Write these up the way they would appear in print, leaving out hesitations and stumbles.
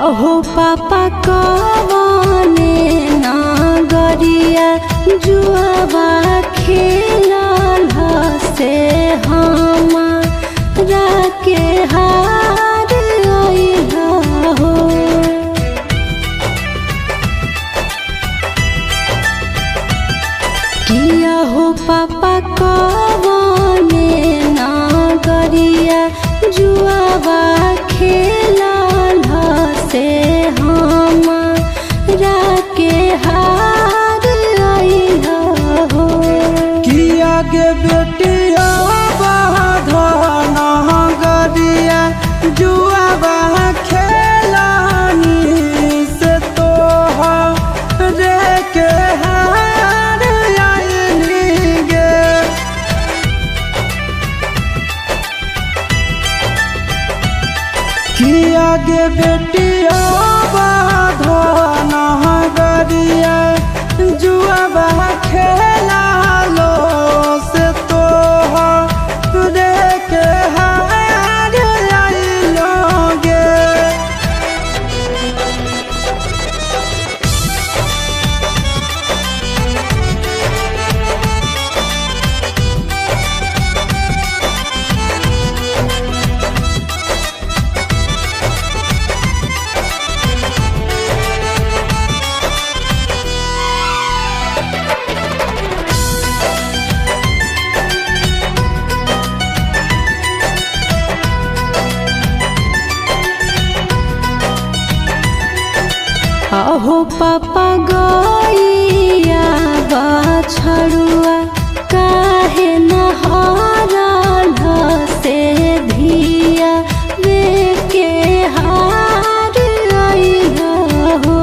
अहो पापा कवने नागरिया जुआबा खेलल से हमारा के हार अइला हो। किया हो पापा कवने नागरिया जुआबा खेलल से हमारा के हार अइला हो। किया गे बेटिया बाधन गरिया जुआबा खेलानी से तो रे के हार आइली गे। किया गे बेटिया बाधन गरिया जुआबा खेला लो से तो रे के हार आइलो गे। अहो पापा गइया बछड़ुआ काहे न हरल से धिया वे के हार अइला हो।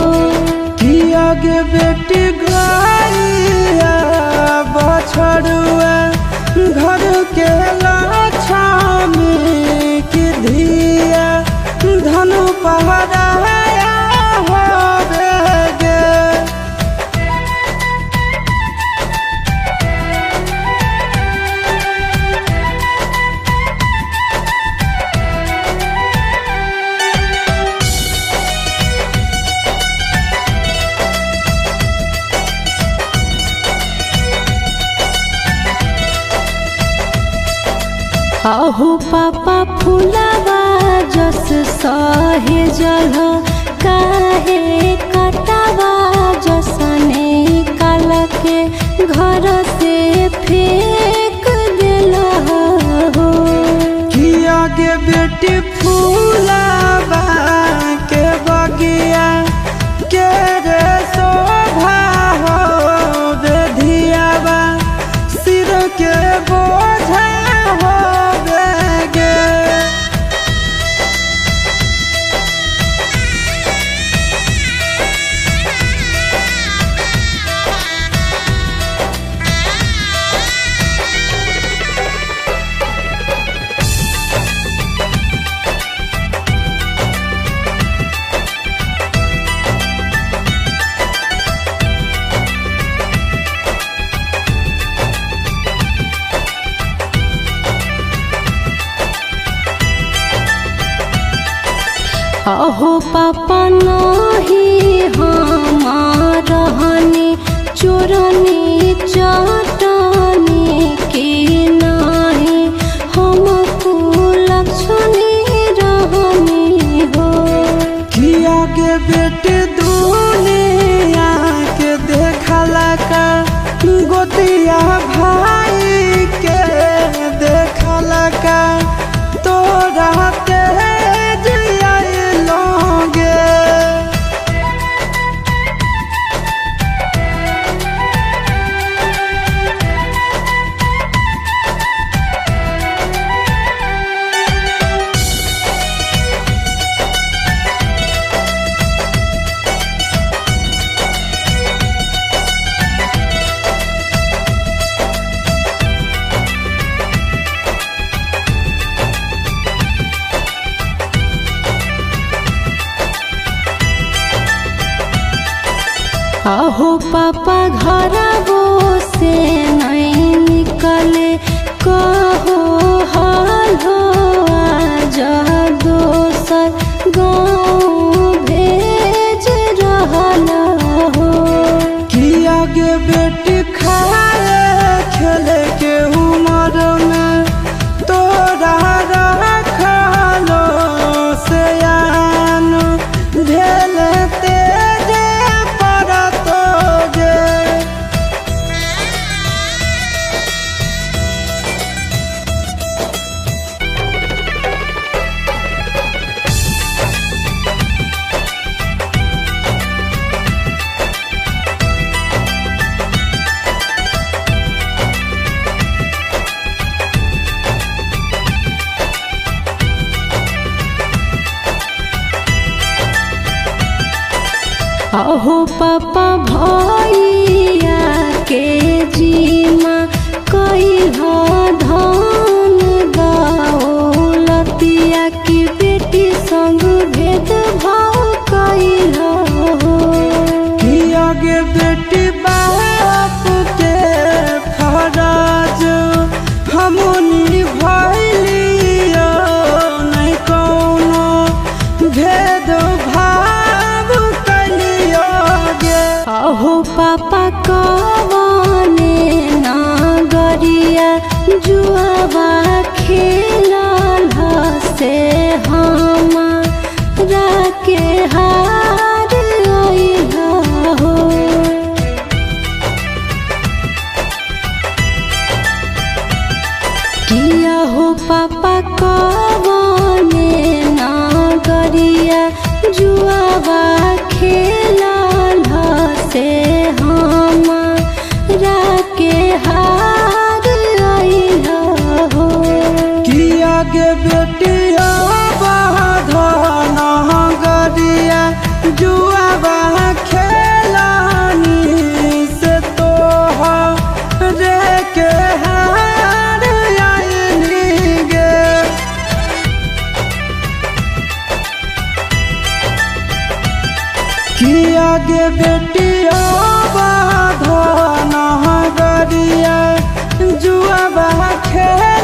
किया गे बेटी गइया बछड़ुआ घर के लाछामी की धिया धनु पहराया होवे गे। अहो पापा फुलावा जस सहे जल काहे कटावा जसने काल के घर से फेंक देला हो। किया गे बेटी फूलाबा के बगिया के रे शोभा हो बेधियाबा सिर के बोझा हो गे। अहो पापा नहीं हमार रहनी चोरनी चटनी की नहीं हम कुलक्षणी रहनी हो। किया गे बेटी दुनिया के देखला का गोतिया भाई के देखला का तोरा तेज आइलो गे। अहो पापा घरवो से नहीं निकले कहो हाल हो आज दोसर गाँव अहो पापा भैया के जीमा कइहा धन दौलतिया की बेटी संग भेद भाव कइहा कि आगे बेटी बाप के फराज हमनी भइलियो नहीं कौनो भेद भाव कलियो गे। अहो पापा कवने नागरिया जुआवा खेलल से हमारा के हार अइहा हो किया हो पापा कवने नागरिया जुआवा खेलल से हमारा के हार अइहा हो कि आगे बेटिया बाधन गरिया जुआबा खेलानी से तोहरे के हार आइली गे। कि आगे बेटिया बाधन गरिया जुआबा खेल